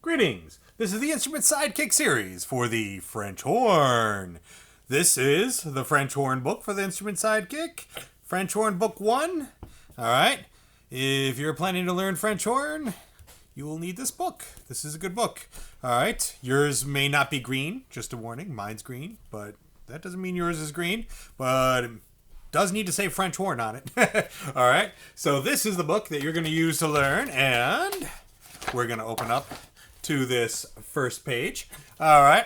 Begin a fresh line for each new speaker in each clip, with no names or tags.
Greetings! This is the Instrument Sidekick Series for the French Horn. This is the French Horn book for the Instrument Sidekick. French Horn Book 1. Alright, if you're planning to learn French Horn, you will need this book. This is a good book. Alright, yours may not be green, just a warning. Mine's green, but that doesn't mean yours is green. But it does need to say French Horn on it. Alright, so this is the book that you're going to use to learn, and we're going to open up to this first page. Alright,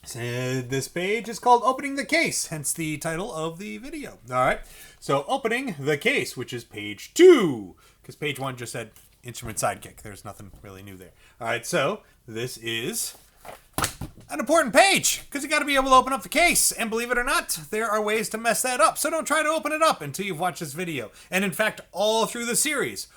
so this page is called Opening the Case, hence the title of the video. Alright, so Opening the Case, which is page 2, because page 1 just said Instrument Sidekick. There's nothing really new there. Alright, so this is an important page, because you got to be able to open up the case, and believe it or not, there are ways to mess that up, so don't try to open it up until you've watched this video. And in fact, all through the series,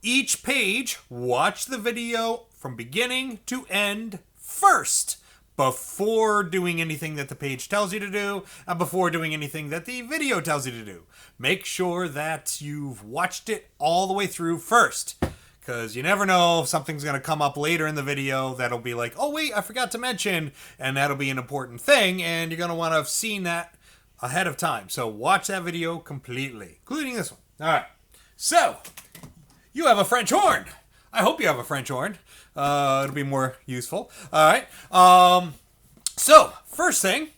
each page, watch the video from beginning to end first, before doing anything that the page tells you to do, and before doing anything that the video tells you to do. Make sure that you've watched it all the way through first, because you never know if something's going to come up later in the video that'll be like, oh wait, I forgot to mention, and that'll be an important thing, and you're going to want to have seen that ahead of time. So watch that video completely, including this one. Alright, so you have a French horn. I hope you have a French horn. It'll be more useful. All right. So first thing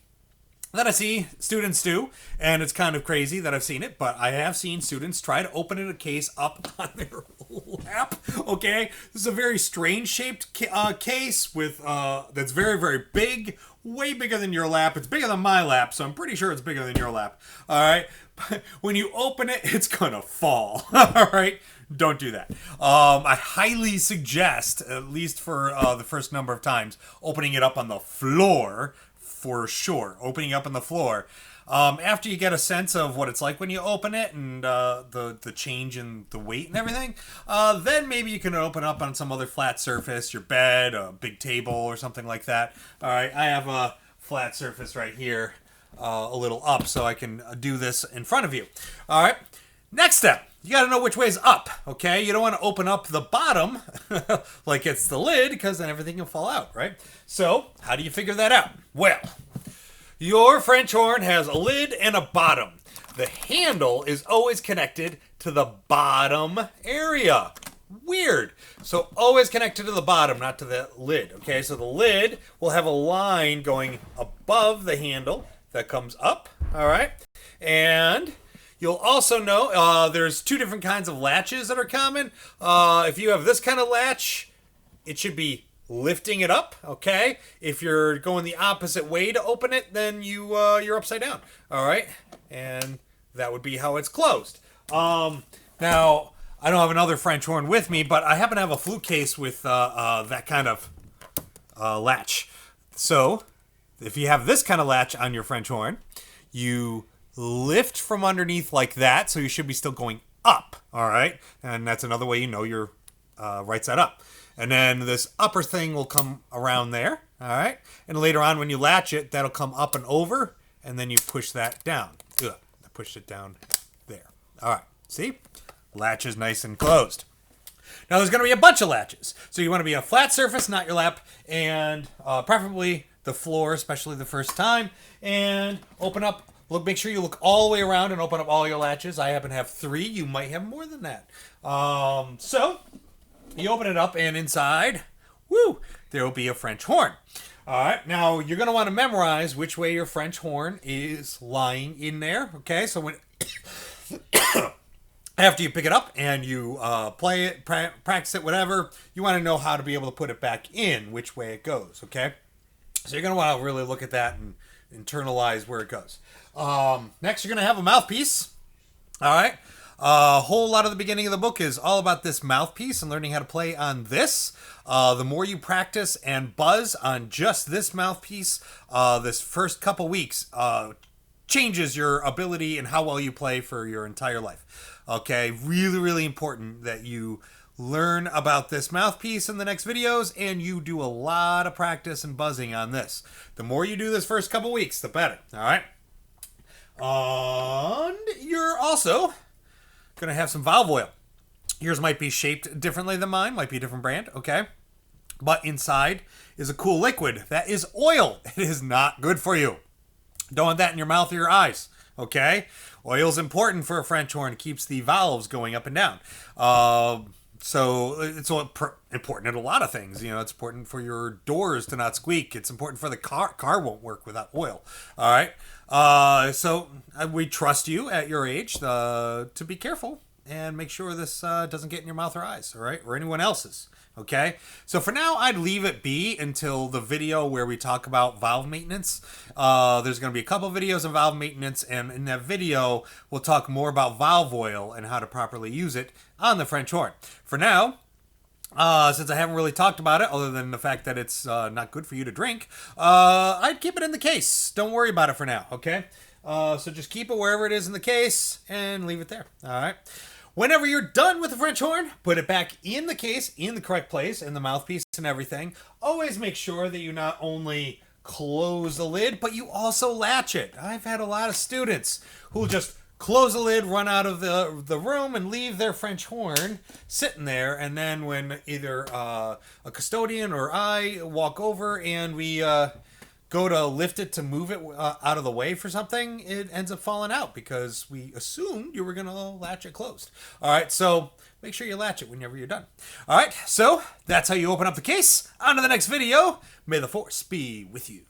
that I see students do, and it's kind of crazy that I've seen it, but I have seen students try to open a case up on their lap. Okay, this is a very strange shaped case with that's very, very big, way bigger than your lap. It's bigger than my lap, so I'm pretty sure it's bigger than your lap. All right, but when you open it, it's gonna fall. All right. Don't do that. I highly suggest, at least for the first number of times, opening it up on the floor, for sure. Opening up on the floor. After you get a sense of what it's like when you open it and the change in the weight and everything, then maybe you can open up on some other flat surface, your bed, a big table, or something like that. All right, I have a flat surface right here, a little up, so I can do this in front of you. All right, next step. You got to know which way is up, okay? You don't want to open up the bottom like it's the lid, because then everything can fall out, right? So, how do you figure that out? Well, your French horn has a lid and a bottom. The handle is always connected to the bottom area. Weird. So, always connected to the bottom, not to the lid, okay? So, the lid will have a line going above the handle that comes up, all right? And you'll also know there's two different kinds of latches that are common. If you have this kind of latch, it should be lifting it up, okay? If you're going the opposite way to open it, then you're upside down, all right? And that would be how it's closed. Now, I don't have another French horn with me, but I happen to have a flute case with that kind of latch. So, if you have this kind of latch on your French horn, you lift from underneath like that, so you should be still going up, all right? And that's another way you know you're right side up. And then this upper thing will come around there, all right? And later on when you latch it, that'll come up and over, and then you push that down. Ugh, I pushed it down there. All right, see? Latch is nice and closed. Now there's going to be a bunch of latches. So you want to be a flat surface, not your lap, and preferably the floor, especially the first time, and open up. Look, make sure you look all the way around and open up all your latches. I happen to have 3. You might have more than that. So you open it up, and inside, woo, there will be a French horn. All right. Now you're going to want to memorize which way your French horn is lying in there. Okay. So when after you pick it up and you play it, practice it, whatever, you want to know how to be able to put it back in, which way it goes. Okay. So you're going to want to really look at that and internalize where it goes. Next, you're going to have a mouthpiece. All right. A whole lot of the beginning of the book is all about this mouthpiece and learning how to play on this. The more you practice and buzz on just this mouthpiece, this first couple weeks changes your ability and how well you play for your entire life. Okay. Really, really important that you learn about this mouthpiece in the next videos, and you do a lot of practice and buzzing on this. The more you do this first couple weeks, the better. All right. And you're also going to have some valve oil. Yours might be shaped differently than mine, might be a different brand, okay? But inside is a cool liquid that is oil. It is not good for you. Don't want that in your mouth or your eyes. Okay? Oil is important for a French horn. It keeps the valves going up and down. So it's important in a lot of things. You know, it's important for your doors to not squeak. It's important for the car. Car won't work without oil. All right. So we trust you at your age to be careful and make sure this doesn't get in your mouth or eyes. All right, or anyone else's. Okay, so for now, I'd leave it be until the video where we talk about valve maintenance. There's going to be a couple videos on valve maintenance, and in that video, we'll talk more about valve oil and how to properly use it on the French horn. For now, since I haven't really talked about it, other than the fact that it's not good for you to drink, I'd keep it in the case. Don't worry about it for now, okay? So just keep it wherever it is in the case and leave it there, all right? Whenever you're done with the French horn, put it back in the case, in the correct place, in the mouthpiece and everything. Always make sure that you not only close the lid, but you also latch it. I've had a lot of students who just close the lid, run out of the room, and leave their French horn sitting there. And then when either a custodian or I walk over and we go to lift it to move it out of the way for something, it ends up falling out because we assumed you were going to latch it closed. All right, so make sure you latch it whenever you're done. All right, so that's how you open up the case. On to the next video. May the force be with you.